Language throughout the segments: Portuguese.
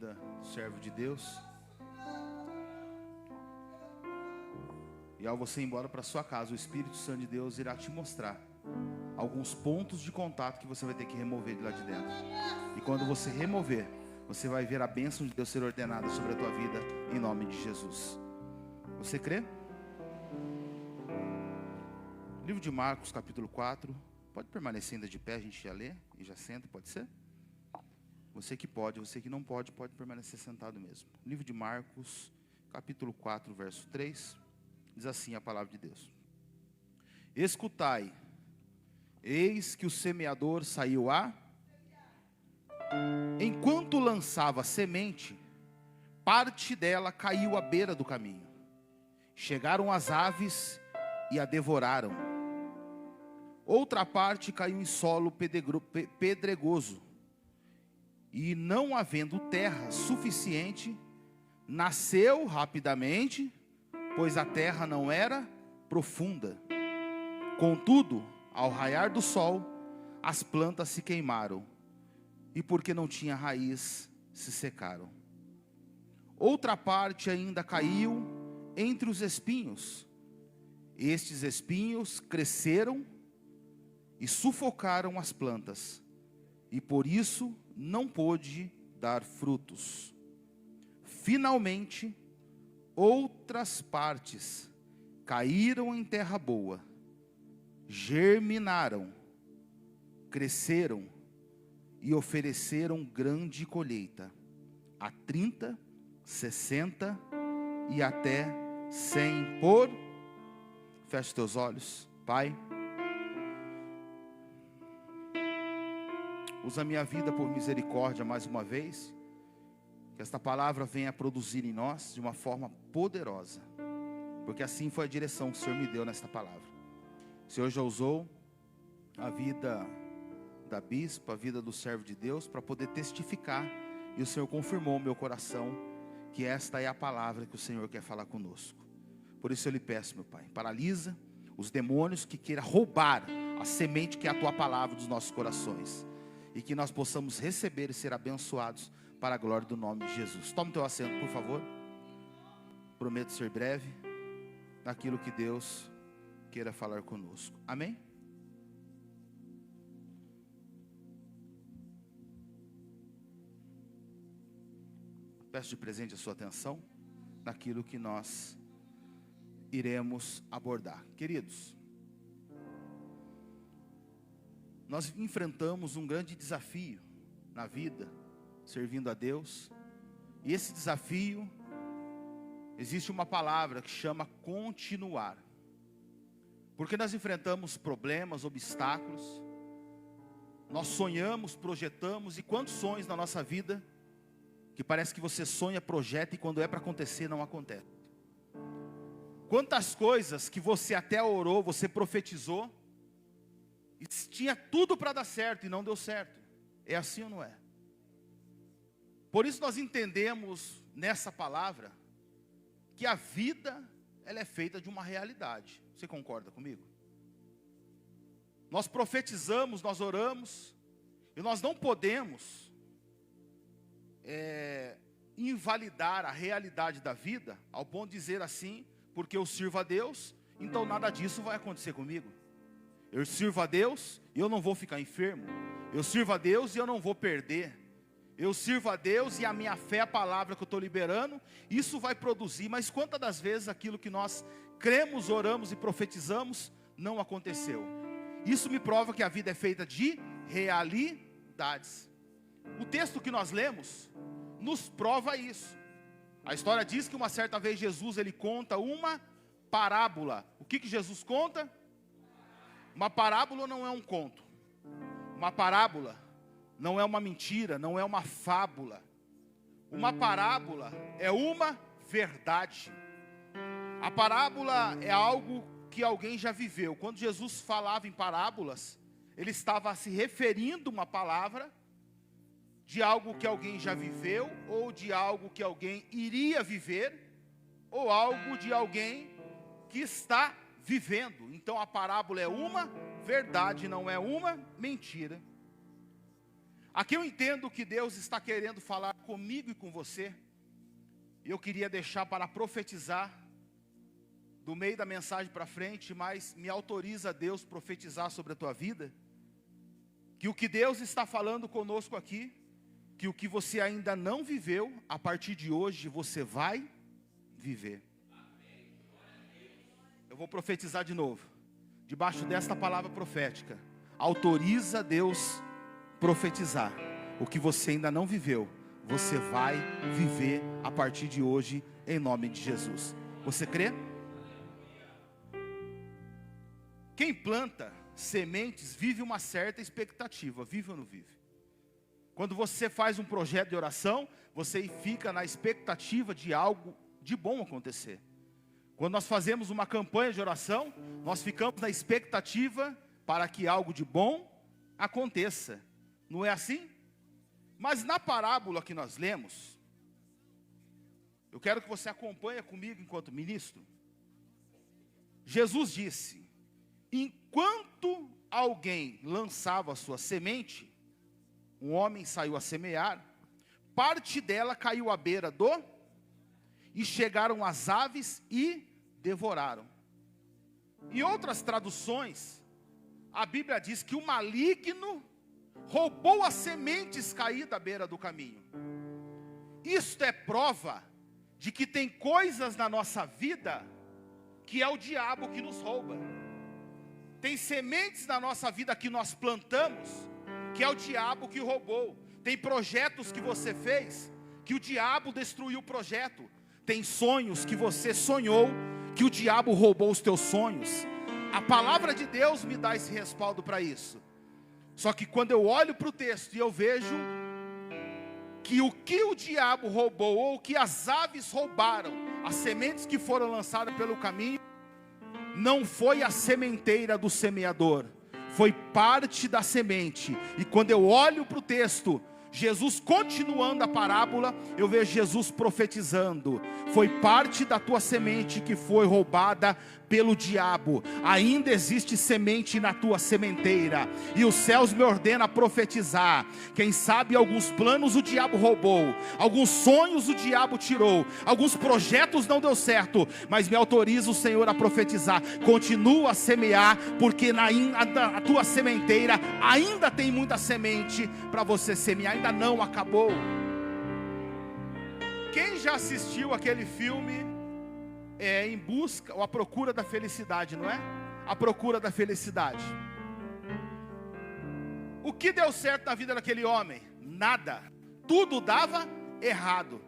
Do servo de Deus. E ao você ir embora para sua casa, o Espírito Santo de Deus irá te mostrar alguns pontos de contato que você vai ter que remover de lá de dentro. E quando você remover, você vai ver a bênção de Deus ser ordenada sobre a tua vida, em nome de Jesus. Você crê? Livro de Marcos, capítulo 4. Pode permanecer ainda de pé, a gente já lê e já senta, pode ser? Você que pode, você que não pode, pode permanecer sentado mesmo. Livro de Marcos, capítulo 4, verso 3. Diz assim a palavra de Deus: Escutai, eis que o semeador saiu enquanto lançava a semente, parte dela caiu à beira do caminho. Chegaram as aves e a devoraram. Outra parte caiu em solo pedregoso, e não havendo terra suficiente, nasceu rapidamente, pois a terra não era profunda. Contudo, ao raiar do sol, as plantas se queimaram, e porque não tinha raiz, se secaram. Outra parte ainda caiu entre os espinhos. Estes espinhos cresceram e sufocaram as plantas, e por isso não pôde dar frutos. Finalmente, outras partes caíram em terra boa, germinaram, cresceram e ofereceram grande colheita, a 30, 60 e até 100 por... Feche teus olhos, Pai. Usa a minha vida por misericórdia mais uma vez. Que esta palavra venha produzir em nós de uma forma poderosa. Porque assim foi a direção que o Senhor me deu nesta palavra. O Senhor já usou a vida da bispa, a vida do servo de Deus, para poder testificar. E o Senhor confirmou no meu coração que esta é a palavra que o Senhor quer falar conosco. Por isso eu lhe peço, meu Pai, paralisa os demônios que queiram roubar a semente que é a tua palavra dos nossos corações. E que nós possamos receber e ser abençoados para a glória do nome de Jesus. Tome teu assento, por favor. Prometo ser breve naquilo que Deus queira falar conosco. Amém? Peço de presente a sua atenção naquilo que nós iremos abordar. Queridos, nós enfrentamos um grande desafio na vida, servindo a Deus. E esse desafio, existe uma palavra que chama continuar. Porque nós enfrentamos problemas, obstáculos. Nós sonhamos, projetamos. E quantos sonhos na nossa vida que parece que você sonha, projeta, e quando é para acontecer, não acontece. Quantas coisas que você até orou, você profetizou, e tinha tudo para dar certo e não deu certo. É assim ou não é? Por isso nós entendemos nessa palavra que a vida, ela é feita de uma realidade. Você concorda comigo? Nós profetizamos, nós oramos, e nós não podemos invalidar a realidade da vida, ao ponto de dizer assim, porque eu sirvo a Deus, então nada disso vai acontecer comigo. Eu sirvo a Deus e eu não vou ficar enfermo. Eu sirvo a Deus e eu não vou perder. Eu sirvo a Deus e a minha fé, a palavra que eu estou liberando, isso vai produzir. Mas quantas das vezes aquilo que nós cremos, oramos e profetizamos, não aconteceu? Isso me prova que a vida é feita de realidades. O texto que nós lemos nos prova isso. A história diz que uma certa vez Jesus, ele conta uma parábola. O que Jesus conta? Uma parábola não é um conto. Uma parábola não é uma mentira, não é uma fábula. Uma parábola é uma verdade. A parábola é algo que alguém já viveu. Quando Jesus falava em parábolas, ele estava se referindo a uma palavra de algo que alguém já viveu, ou de algo que alguém iria viver, ou algo de alguém que está vivendo. Então a parábola é uma verdade, não é uma mentira. Aqui eu entendo que Deus está querendo falar comigo e com você. Eu queria deixar para profetizar do meio da mensagem para frente, mas me autoriza Deus profetizar sobre a tua vida, que o que Deus está falando conosco aqui, que o que você ainda não viveu, a partir de hoje você vai viver. Eu vou profetizar de novo, debaixo desta palavra profética. Autoriza Deus profetizar. O que você ainda não viveu, você vai viver a partir de hoje, em nome de Jesus. Você crê? Quem planta sementes vive uma certa expectativa, vive ou não vive? Quando você faz um projeto de oração, você fica na expectativa de algo de bom acontecer. Quando nós fazemos uma campanha de oração, nós ficamos na expectativa para que algo de bom aconteça. Não é assim? Mas na parábola que nós lemos, eu quero que você acompanhe comigo enquanto ministro. Jesus disse: enquanto alguém lançava a sua semente, um homem saiu a semear, parte dela caiu à beira do, e chegaram as aves e devoraram. Em outras traduções, a Bíblia diz que o maligno roubou as sementes caídas à beira do caminho. Isto é prova de que tem coisas na nossa vida que é o diabo que nos rouba. Tem sementes na nossa vida que nós plantamos, que é o diabo que roubou. Tem projetos que você fez, que o diabo destruiu o projeto. Tem sonhos que você sonhou, que o diabo roubou os teus sonhos. A palavra de Deus me dá esse respaldo para isso. Só que quando eu olho para o texto e eu vejo que o diabo roubou, ou que as aves roubaram, as sementes que foram lançadas pelo caminho, não foi a sementeira do semeador, foi parte da semente. E quando eu olho para o texto, Jesus continuando a parábola, eu vejo Jesus profetizando: foi parte da tua semente que foi roubada pelo diabo. Ainda existe semente na tua sementeira, e os céus me ordenam a profetizar. Quem sabe alguns planos o diabo roubou, alguns sonhos o diabo tirou, alguns projetos não deu certo, mas me autoriza o Senhor a profetizar: continua a semear, porque a tua sementeira ainda tem muita semente para você semear, ainda não acabou. Quem já assistiu aquele filme Em Busca ou A Procura da Felicidade, não é? A Procura da Felicidade. O que deu certo na vida daquele homem? Nada. Tudo dava errado.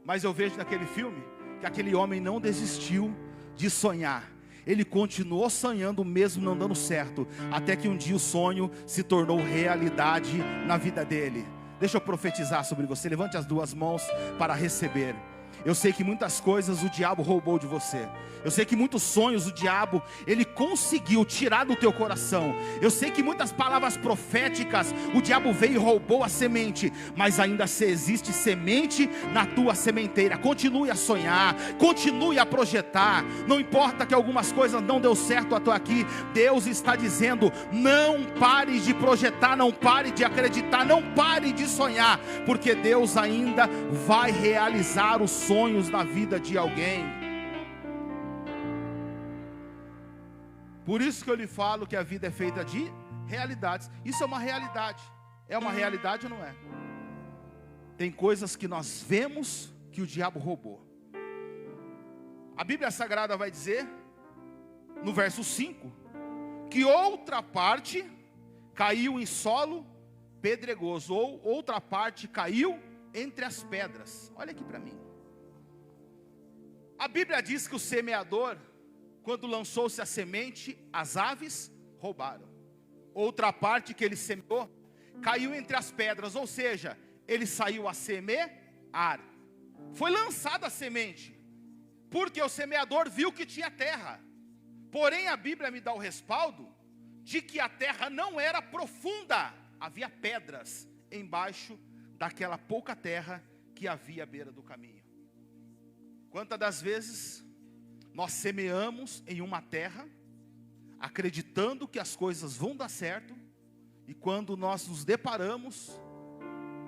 Mas eu vejo naquele filme que aquele homem não desistiu de sonhar. Ele continuou sonhando mesmo não dando certo, até que um dia o sonho se tornou realidade na vida dele. Deixa eu profetizar sobre você. Levante as duas mãos para receber. Eu sei que muitas coisas o diabo roubou de você. Eu sei que muitos sonhos o diabo, ele conseguiu tirar do teu coração. Eu sei que muitas palavras proféticas o diabo veio e roubou a semente. Mas ainda se existe semente na tua sementeira. Continue a sonhar, continue a projetar. Não importa que algumas coisas não deu certo até aqui. Deus está dizendo: não pare de projetar, não pare de acreditar, não pare de sonhar, porque Deus ainda vai realizar os sonhos na vida de alguém. Por isso que eu lhe falo que a vida é feita de realidades. Isso é uma realidade. É uma realidade ou não é? Tem coisas que nós vemos que o diabo roubou. A Bíblia Sagrada vai dizer, no verso 5, que outra parte caiu em solo pedregoso, ou outra parte caiu entre as pedras. Olha aqui para mim. A Bíblia diz que o semeador, quando lançou-se a semente, as aves roubaram. Outra parte que ele semeou caiu entre as pedras, ou seja, ele saiu a semear. Foi lançada a semente, porque o semeador viu que tinha terra. Porém a Bíblia me dá o respaldo de que a terra não era profunda. Havia pedras embaixo daquela pouca terra que havia à beira do caminho. Quantas das vezes nós semeamos em uma terra, acreditando que as coisas vão dar certo, e quando nós nos deparamos,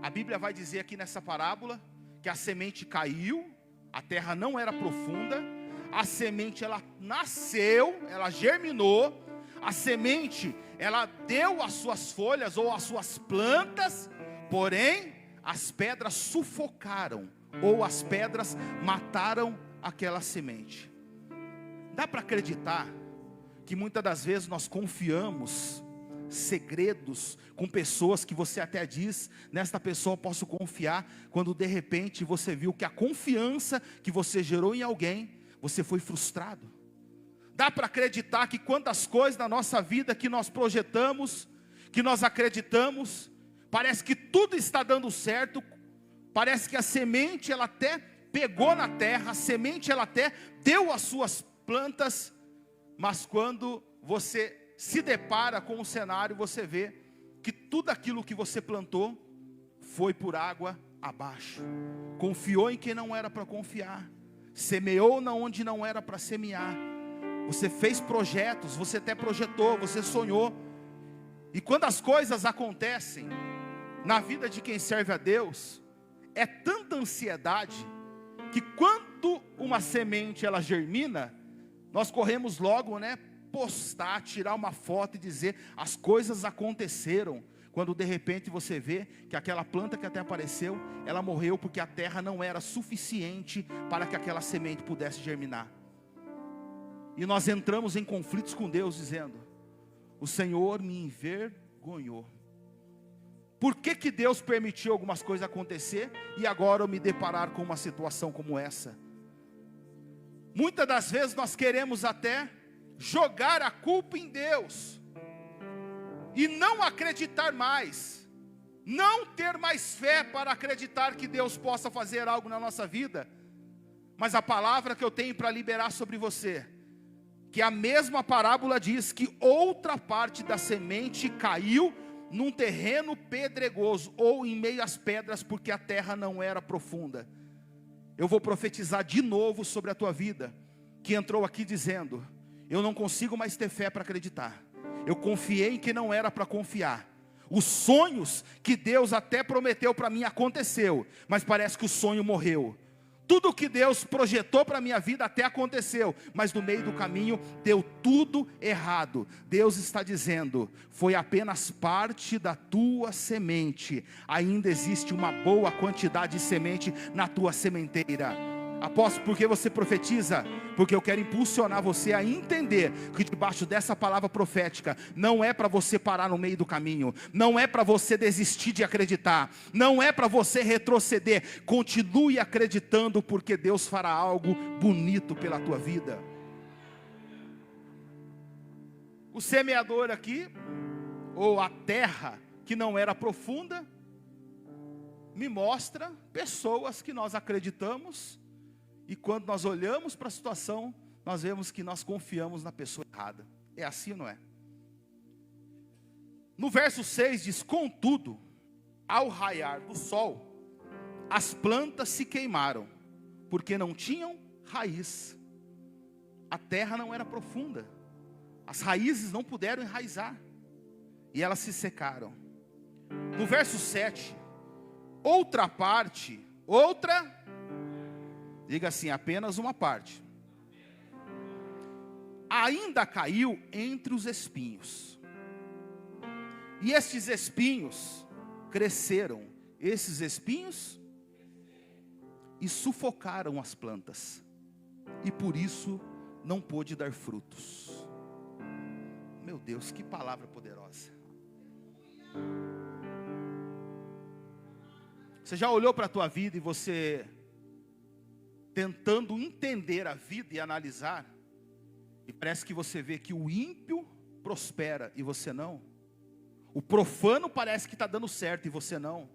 A Bíblia vai dizer aqui nessa parábola que a semente caiu, a terra não era profunda, a semente ela nasceu, ela germinou, a semente ela deu as suas folhas ou as suas plantas, porém as pedras sufocaram ou as pedras mataram aquela semente. Dá para acreditar que muitas das vezes nós confiamos segredos com pessoas que você até diz, nesta pessoa eu posso confiar, quando de repente você viu que a confiança que você gerou em alguém, você foi frustrado. Dá para acreditar que quantas coisas na nossa vida que nós projetamos, que nós acreditamos, parece que tudo está dando certo, parece que a semente ela até pegou na terra, a semente ela até deu as suas plantas, mas quando você se depara com o cenário, você vê que tudo aquilo que você plantou foi por água abaixo. Confiou em quem não era para confiar, semeou na onde não era para semear. Você fez projetos, você até projetou, você sonhou. E quando as coisas acontecem na vida de quem serve a Deus, é tanta ansiedade que quando uma semente ela germina, nós corremos logo, postar, tirar uma foto e dizer as coisas aconteceram, quando de repente você vê que aquela planta que até apareceu, ela morreu porque a terra não era suficiente para que aquela semente pudesse germinar. E nós entramos em conflitos com Deus dizendo: o Senhor me envergonhou. Por que Deus permitiu algumas coisas acontecer e agora eu me deparar com uma situação como essa? Muitas das vezes nós queremos até jogar a culpa em Deus e não acreditar mais, não ter mais fé para acreditar que Deus possa fazer algo na nossa vida. Mas a palavra que eu tenho para liberar sobre você, que a mesma parábola diz que outra parte da semente caiu num terreno pedregoso ou em meio às pedras, porque a terra não era profunda. Eu vou profetizar de novo sobre a tua vida, que entrou aqui dizendo: eu não consigo mais ter fé para acreditar, eu confiei em que não era para confiar. Os sonhos que Deus até prometeu para mim aconteceu, mas parece que o sonho morreu. Tudo que Deus projetou para a minha vida até aconteceu, mas no meio do caminho deu tudo errado. Deus está dizendo: foi apenas parte da tua semente, ainda existe uma boa quantidade de semente na tua sementeira. Apóstolo, por que você profetiza? Porque eu quero impulsionar você a entender que debaixo dessa palavra profética, não é para você parar no meio do caminho, não é para você desistir de acreditar, não é para você retroceder. Continue acreditando, porque Deus fará algo bonito pela tua vida. O semeador aqui, ou a terra que não era profunda, me mostra pessoas que nós acreditamos, e quando nós olhamos para a situação, nós vemos que nós confiamos na pessoa errada. É assim ou não é? No verso 6 diz: contudo, ao raiar do sol, as plantas se queimaram, porque não tinham raiz. A terra não era profunda, as raízes não puderam enraizar, e elas se secaram. No verso 7, outra parte, diga assim, apenas uma parte, ainda caiu entre os espinhos, e estes espinhos cresceram, e sufocaram as plantas, e por isso não pôde dar frutos. Meu Deus, que palavra poderosa. Você já olhou para a tua vida e você tentando entender a vida e analisar, e parece que você vê que o ímpio prospera e você não, o profano parece que está dando certo e você não,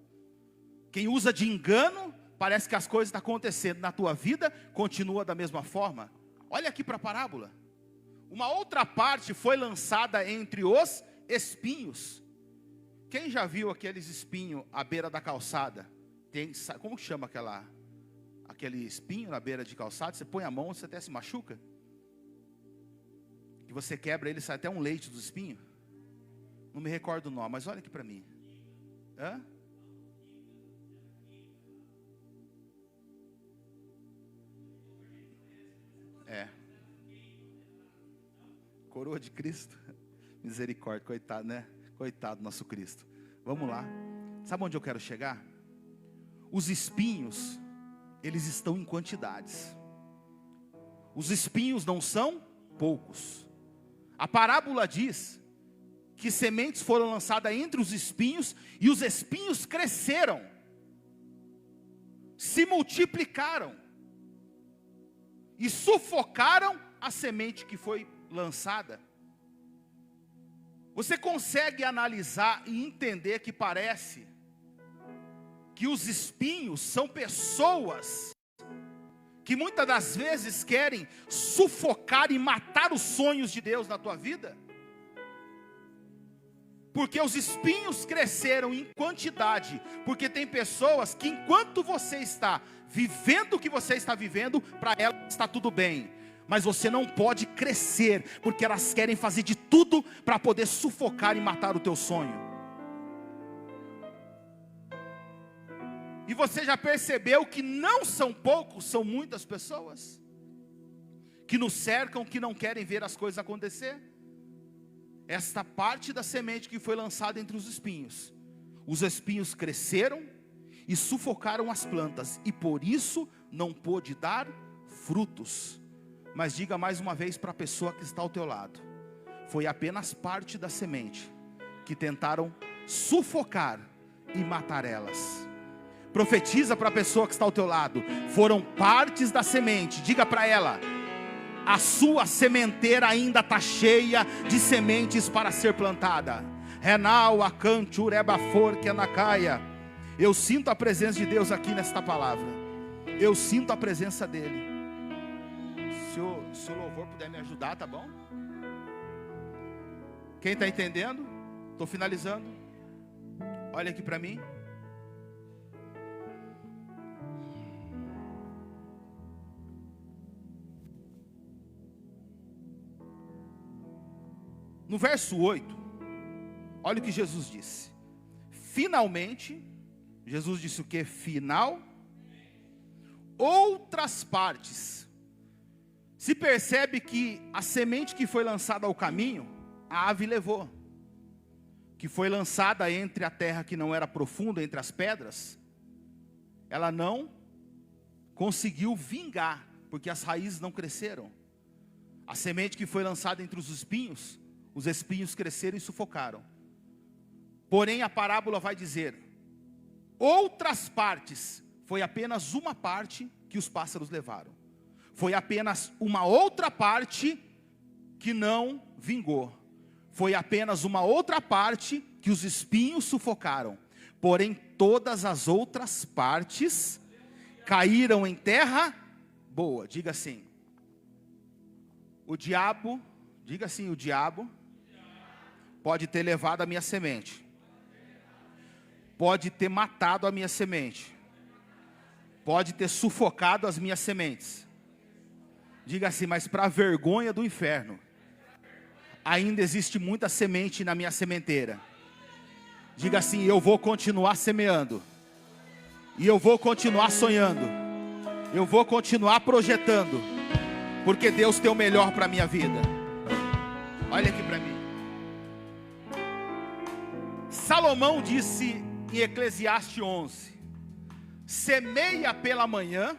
quem usa de engano, parece que as coisas estão acontecendo na tua vida, continua da mesma forma. Olha aqui para a parábola, uma outra parte foi lançada entre os espinhos. Quem já viu aqueles espinhos à beira da calçada? Como que chama aquele espinho na beira de calçada? Você põe a mão, você até se machuca, que você quebra ele, sai até um leite do espinho. Não me recordo o nome, mas olha aqui para mim. É. Coroa de Cristo. Misericórdia, coitado, né? Coitado do nosso Cristo. Vamos lá. Sabe onde eu quero chegar? Os espinhos, eles estão em quantidades. Os espinhos não são poucos. A parábola diz que sementes foram lançadas entre os espinhos, e os espinhos cresceram, se multiplicaram, e sufocaram a semente que foi lançada. Você consegue analisar e entender que parece que os espinhos são pessoas que muitas das vezes querem sufocar e matar os sonhos de Deus na tua vida? Porque os espinhos cresceram em quantidade, porque tem pessoas que enquanto você está vivendo o que você está vivendo, para elas está tudo bem, mas você não pode crescer, porque elas querem fazer de tudo para poder sufocar e matar o teu sonho. E você já percebeu que não são poucos, são muitas pessoas que nos cercam, que não querem ver as coisas acontecer? Esta parte da semente que foi lançada entre os espinhos, os espinhos cresceram e sufocaram as plantas, e por isso não pôde dar frutos. Mas diga mais uma vez para a pessoa que está ao teu lado: foi apenas parte da semente que tentaram sufocar e matar elas. Profetiza para a pessoa que está ao teu lado: foram partes da semente. Diga para ela: a sua sementeira ainda está cheia de sementes para ser plantada. Renal, acante, urebafor, kenacaia. Eu sinto a presença de Deus aqui nesta palavra. Eu sinto a presença dele. Se o louvor puder me ajudar, tá bom? Quem está entendendo? Estou finalizando. Olha aqui para mim. No verso 8, olha o que Jesus disse. Finalmente, Jesus disse o que? Final. Outras partes. Se percebe que a semente que foi lançada ao caminho, a ave levou. Que foi lançada entre a terra que não era profunda, entre as pedras, ela não conseguiu vingar, porque as raízes não cresceram. A semente que foi lançada entre os espinhos cresceram e sufocaram. Porém a parábola vai dizer: outras partes, foi apenas uma parte que os pássaros levaram. Foi apenas uma outra parte que não vingou. Foi apenas uma outra parte que os espinhos sufocaram. Porém todas as outras partes caíram em terra boa. Diga assim: o diabo pode ter levado a minha semente, pode ter matado a minha semente, pode ter sufocado as minhas sementes. Diga assim: mas para a vergonha do inferno, ainda existe muita semente na minha sementeira. Diga assim: eu vou continuar semeando, e eu vou continuar sonhando, eu vou continuar projetando, porque Deus tem o melhor para a minha vida. Olha aqui para mim. Salomão disse em Eclesiastes 11: semeia pela manhã,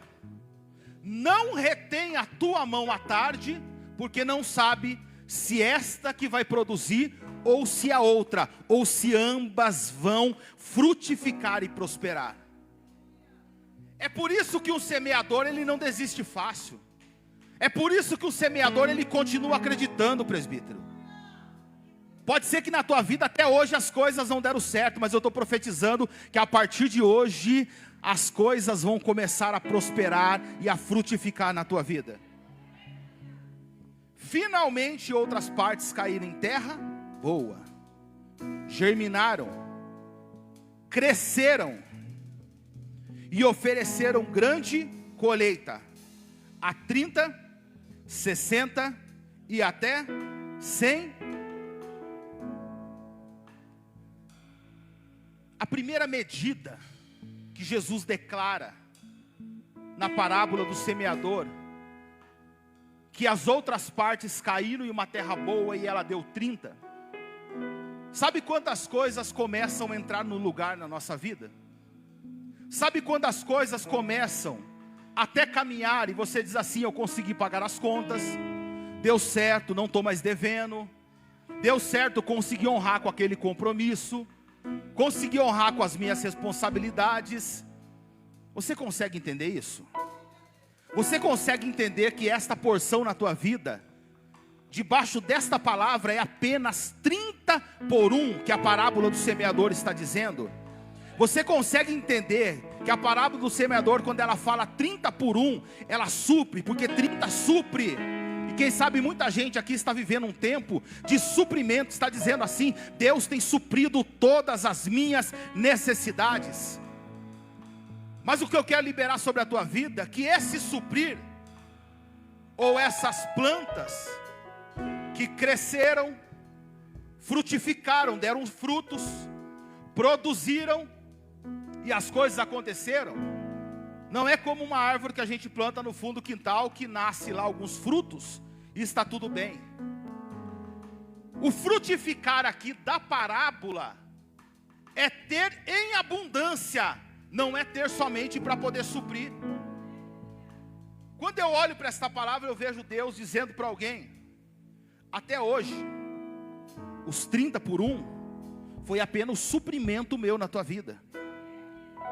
não retém a tua mão à tarde, porque não sabe se esta que vai produzir, ou se a outra, ou se ambas vão frutificar e prosperar. É por isso que o semeador, ele não desiste fácil. É por isso que o semeador, ele continua acreditando, presbítero. Pode ser que na tua vida até hoje as coisas não deram certo, mas eu estou profetizando que a partir de hoje as coisas vão começar a prosperar e a frutificar na tua vida. Finalmente outras partes caíram em terra boa, germinaram, cresceram e ofereceram grande colheita, a 30, 60 e até 100. A primeira medida que Jesus declara na parábola do semeador que as outras partes caíram em uma terra boa e ela deu 30. Sabe quantas coisas começam a entrar no lugar na nossa vida? Sabe quando as coisas começam até caminhar e você diz assim: eu consegui pagar as contas, deu certo, não estou mais devendo, deu certo, consegui honrar com aquele compromisso, consegui honrar com as minhas responsabilidades. Você consegue entender isso? Você consegue entender que esta porção na tua vida, debaixo desta palavra, é apenas 30 por 1, que a parábola do semeador está dizendo? Você consegue entender que a parábola do semeador, quando ela fala 30 por 1, ela supre, porque 30 supre. E quem sabe muita gente aqui está vivendo um tempo de suprimento, está dizendo assim: Deus tem suprido todas as minhas necessidades. Mas o que eu quero liberar sobre a tua vida, que esse suprir, ou essas plantas que cresceram, frutificaram, deram frutos, produziram, e as coisas aconteceram, não é como uma árvore que a gente planta no fundo do quintal, que nasce lá alguns frutos, e está tudo bem. O frutificar aqui da parábola, é ter em abundância, não é ter somente para poder suprir. Quando eu olho para esta palavra, eu vejo Deus dizendo para alguém: até hoje, os 30 por 1, foi apenas o suprimento meu na tua vida.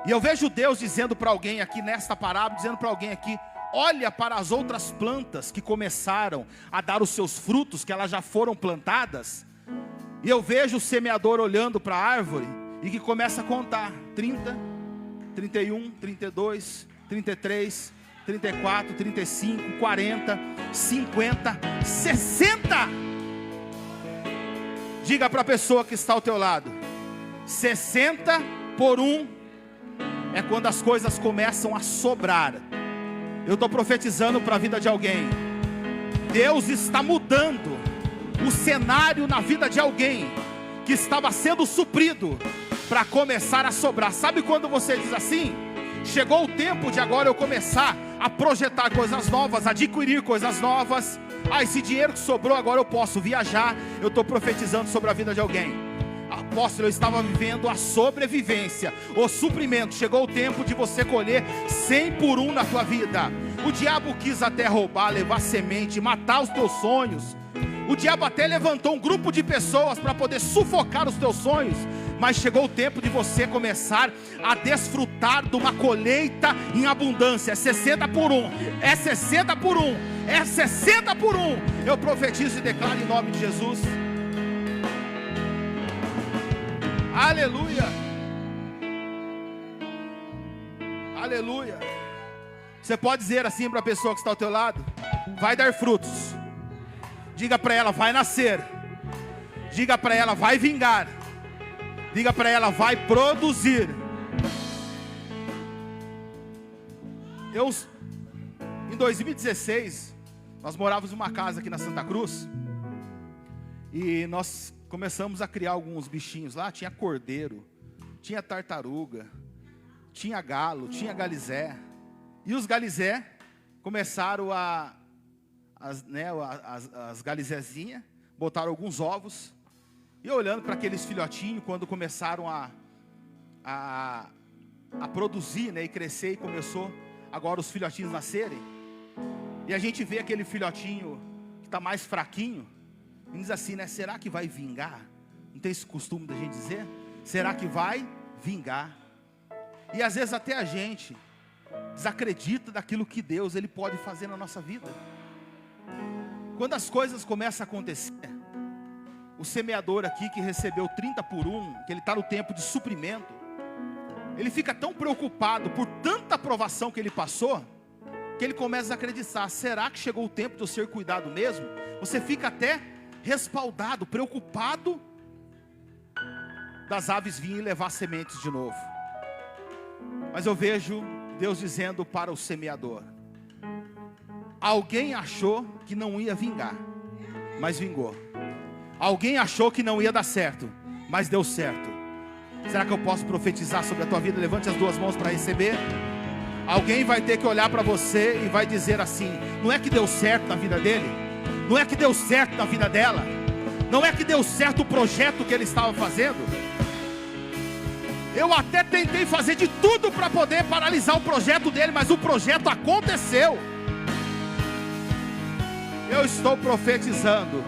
E eu vejo Deus dizendo para alguém aqui nesta parábola, dizendo para alguém aqui: olha para as outras plantas que começaram a dar os seus frutos, que elas já foram plantadas. E eu vejo o semeador olhando para a árvore, e que começa a contar: 30, 31, 32, 33, 34, 35, 40, 50, 60. Diga para a pessoa que está ao teu lado: 60 por 1 é quando as coisas começam a sobrar. Eu estou profetizando para a vida de alguém. Deus está mudando o cenário na vida de alguém que estava sendo suprido, para começar a sobrar. Sabe quando você diz assim: chegou o tempo de agora eu começar a projetar coisas novas, adquirir coisas novas. Esse dinheiro que sobrou, agora eu posso viajar. Eu estou profetizando sobre a vida de alguém. Apóstolo, eu estava vivendo a sobrevivência, o suprimento. Chegou o tempo de você colher 100 por 1 na tua vida. O diabo quis até roubar, levar semente, matar os teus sonhos. O diabo até levantou um grupo de pessoas para poder sufocar os teus sonhos. Mas chegou o tempo de você começar a desfrutar de uma colheita em abundância. É 60 por 1, é 60 por 1, é 60 por 1. Eu profetizo e declaro em nome de Jesus. Aleluia. Aleluia. Você pode dizer assim para a pessoa que está ao teu lado: vai dar frutos. Diga para ela: vai nascer. Diga para ela: vai vingar. Diga para ela: vai produzir. Em 2016, nós morávamos em uma casa aqui na Santa Cruz, e nós começamos a criar alguns bichinhos lá. Tinha cordeiro, tinha tartaruga, tinha galo, tinha galizé. E os galizé começaram as galizézinhas, botaram alguns ovos. E olhando para aqueles filhotinhos, quando começaram a produzir, né, e crescer, e começou agora os filhotinhos nascerem. E a gente vê aquele filhotinho que está mais fraquinho, e diz assim, né: será que vai vingar? Não tem esse costume da gente dizer? Será que vai vingar? E às vezes até a gente desacredita daquilo que Deus ele pode fazer na nossa vida. Quando as coisas começam a acontecer, o semeador aqui que recebeu 30 por 1, que ele está no tempo de suprimento, ele fica tão preocupado por tanta provação que ele passou, que ele começa a acreditar: será que chegou o tempo de eu ser cuidado mesmo? Você fica até respaldado, preocupado das aves virem e levar sementes de novo. Mas eu vejo Deus dizendo para o semeador: alguém achou que não ia vingar, mas vingou. Alguém achou que não ia dar certo, mas deu certo. Será que eu posso profetizar sobre a tua vida? Levante as duas mãos para receber. Alguém vai ter que olhar para você e vai dizer assim: não é que deu certo na vida dele? Não é que deu certo na vida dela? Não é que deu certo o projeto que ele estava fazendo? Eu até tentei fazer de tudo para poder paralisar o projeto dele, mas o projeto aconteceu. Eu estou profetizando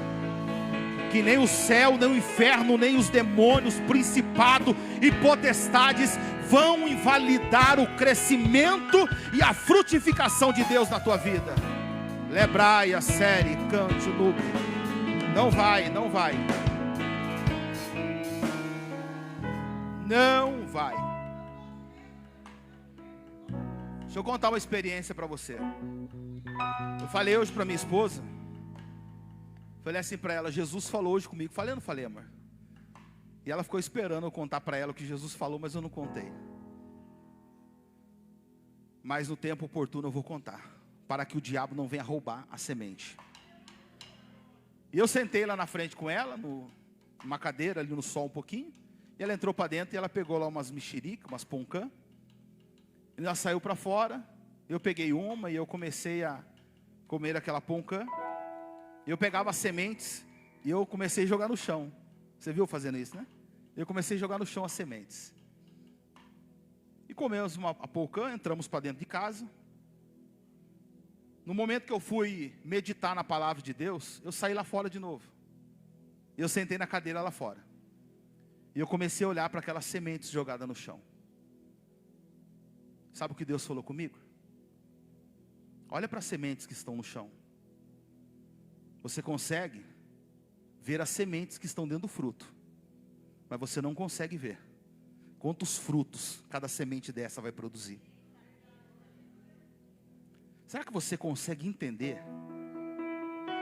que nem o céu, nem o inferno, nem os demônios, principados e potestades vão invalidar o crescimento e a frutificação de Deus na tua vida. Lebraia, série, cante, nubre. Não vai, não vai. Não vai. Deixa eu contar uma experiência para você. Eu falei hoje para minha esposa. Falei assim para ela: Jesus falou hoje comigo. Falei ou não falei, amor? E ela ficou esperando eu contar para ela o que Jesus falou, mas eu não contei. Mas no tempo oportuno eu vou contar, para que o diabo não venha roubar a semente. E eu sentei lá na frente com ela, numa cadeira ali no sol um pouquinho. E ela entrou para dentro e ela pegou lá umas mexericas, umas poncã. E ela saiu para fora. Eu peguei uma e eu comecei a comer aquela poncã. Eu pegava as sementes e eu comecei a jogar no chão. Você viu fazendo isso, né? Eu comecei a jogar no chão as sementes. E comemos a poncã, entramos para dentro de casa. No momento que eu fui meditar na palavra de Deus, eu saí lá fora de novo. Eu sentei na cadeira lá fora. E eu comecei a olhar para aquelas sementes jogadas no chão. Sabe o que Deus falou comigo? Olha para as sementes que estão no chão. Você consegue ver as sementes que estão dentro do fruto, mas você não consegue ver quantos frutos cada semente dessa vai produzir. Será que você consegue entender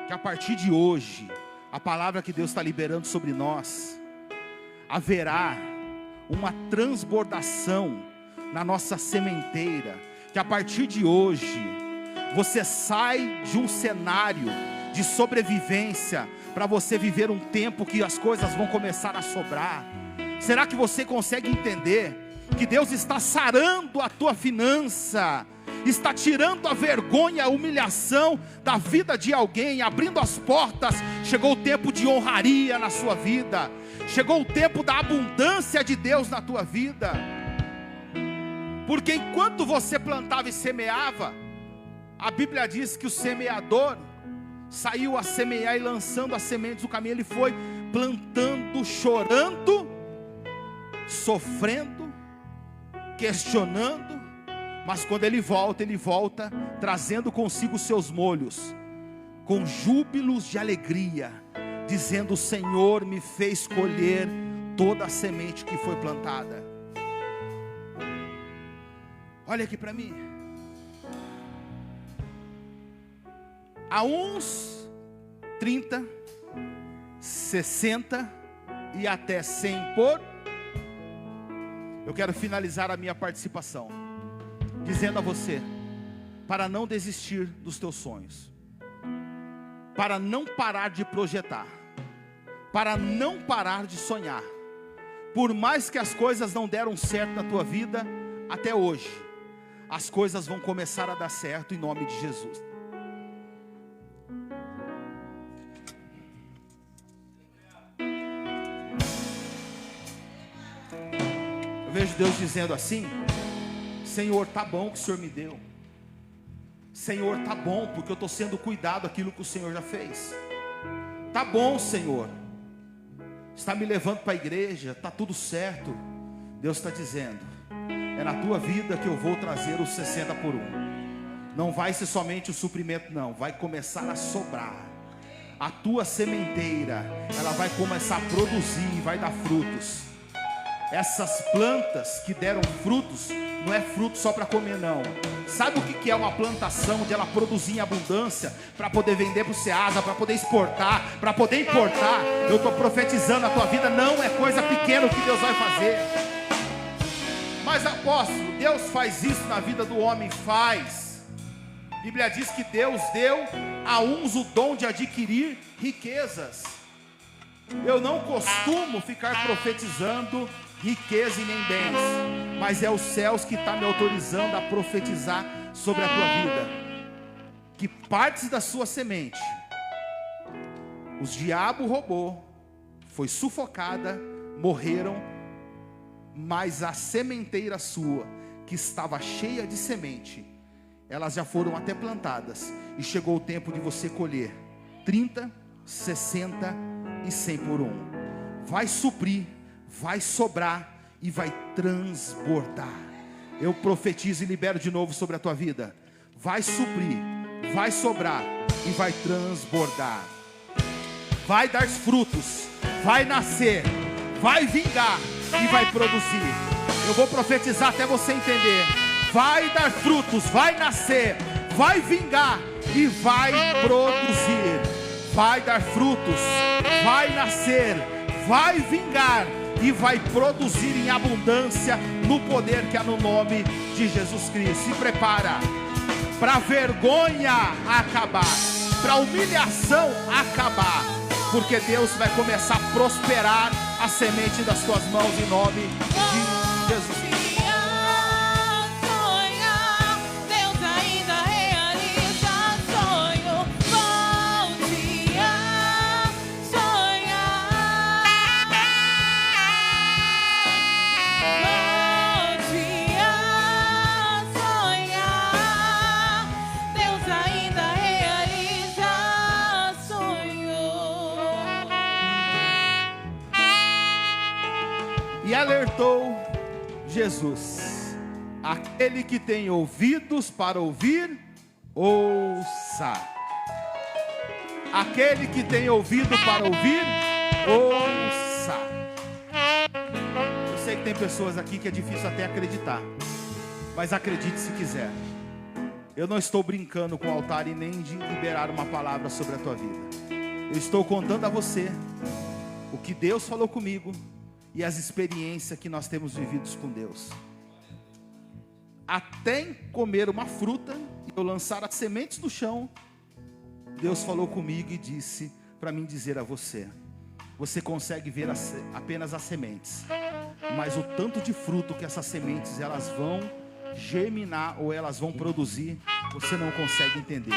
que a partir de hoje, a palavra que Deus está liberando sobre nós, haverá uma transbordação na nossa sementeira, que a partir de hoje, você sai de um cenário de sobrevivência, para você viver um tempo que as coisas vão começar a sobrar? Será que você consegue entender que Deus está sarando a tua finança, está tirando a vergonha, a humilhação da vida de alguém, abrindo as portas? Chegou o tempo de honraria na sua vida, chegou o tempo da abundância de Deus na tua vida, porque enquanto você plantava e semeava, a Bíblia diz que o semeador saiu a semear e lançando as sementes do caminho. Ele foi plantando, chorando, sofrendo, questionando, mas quando ele volta trazendo consigo os seus molhos, com júbilos de alegria, dizendo: o Senhor me fez colher toda a semente que foi plantada. Olha aqui para mim. A uns 30, 60 e até 100 por. Eu quero finalizar a minha participação dizendo a você, para não desistir dos teus sonhos, para não parar de projetar, para não parar de sonhar. Por mais que as coisas não deram certo na tua vida até hoje, as coisas vão começar a dar certo em nome de Jesus. Eu vejo Deus dizendo assim: Senhor, tá bom que o Senhor me deu. Senhor, tá bom porque eu estou sendo cuidado aquilo que o Senhor já fez. Tá bom, Senhor, está me levando para a igreja, tá tudo certo. Deus está dizendo: é na tua vida que eu vou trazer os 60 por 1. Não vai ser somente o suprimento, não, vai começar a sobrar. A tua sementeira, ela vai começar a produzir e vai dar frutos. Essas plantas que deram frutos, não é fruto só para comer, não. Sabe o que é uma plantação de ela produzir em abundância, para poder vender para o Ceasa, para poder exportar, para poder importar? Eu estou profetizando a tua vida, não é coisa pequena o que Deus vai fazer. Mas apóstolo, Deus faz isso na vida do homem? Faz. A Bíblia diz que Deus deu a uns o dom de adquirir riquezas. Eu não costumo ficar profetizando riqueza e nem bens, mas é os céus que está me autorizando a profetizar sobre a tua vida, que partes da sua semente, os diabo roubou, foi sufocada, morreram, mas a sementeira sua, que estava cheia de semente, elas já foram até plantadas, e chegou o tempo de você colher 30, 60 e 100 por um. Vai suprir, vai sobrar e vai transbordar. Eu profetizo e libero de novo sobre a tua vida. Vai suprir, vai sobrar e vai transbordar. Vai dar frutos, vai nascer, vai vingar e vai produzir. Eu vou profetizar até você entender. Vai dar frutos, vai nascer, vai vingar e vai produzir. Vai dar frutos, vai nascer, vai vingar e vai produzir em abundância no poder que há no nome de Jesus Cristo. Se prepara para a vergonha acabar, para a humilhação acabar, porque Deus vai começar a prosperar a semente das tuas mãos em nome de Jesus Cristo. E alertou Jesus: aquele que tem ouvidos para ouvir, ouça. Aquele que tem ouvido para ouvir, ouça. Eu sei que tem pessoas aqui que é difícil até acreditar, mas acredite se quiser. Eu não estou brincando com o altar e nem de liberar uma palavra sobre a tua vida. Eu estou contando a você o que Deus falou comigo e as experiências que nós temos vividos com Deus. Até em comer uma fruta e eu lançar as sementes no chão, Deus falou comigo e disse para mim dizer a você: você consegue ver apenas as sementes, mas o tanto de fruto que essas sementes elas vão germinar ou elas vão produzir, você não consegue entender.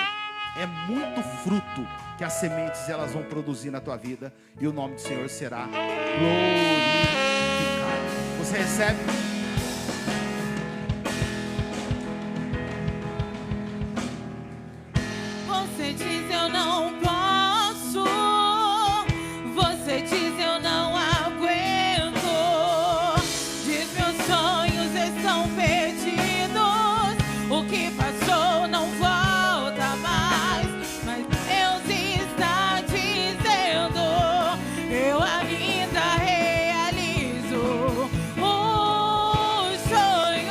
É muito fruto que as sementes elas vão produzir na tua vida, e o nome do Senhor será glorificado. Você recebe? Você diz eu não posso, você diz eu não aguento, diz meus sonhos estão perdidos, o que passou não volta mais, mas Deus está dizendo, eu ainda realizo os sonhos.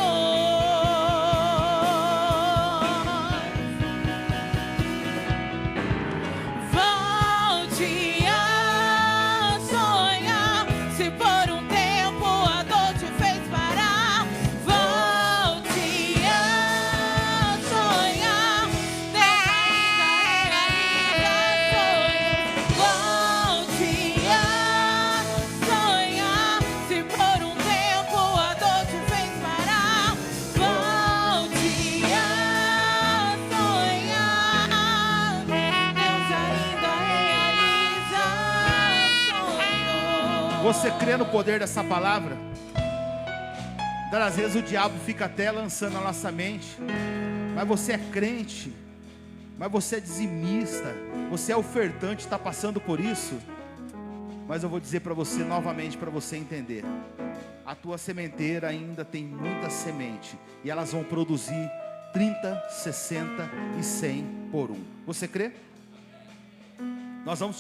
Volte a sonhar, se por um tempo a dor te fez parar. Volte a sonhar, Deus ainda realiza sonhos. Volte a sonhar, se por um tempo a dor te fez parar. Volte a sonhar, Deus ainda realiza sonhos. Você crê no poder dessa palavra? Às vezes o diabo fica até lançando na nossa mente, mas você é crente, mas você é dizimista, você é ofertante, está passando por isso. Mas eu vou dizer para você novamente, para você entender: a tua sementeira ainda tem muita semente, e elas vão produzir 30, 60 e 100 por um. Você crê? Nós vamos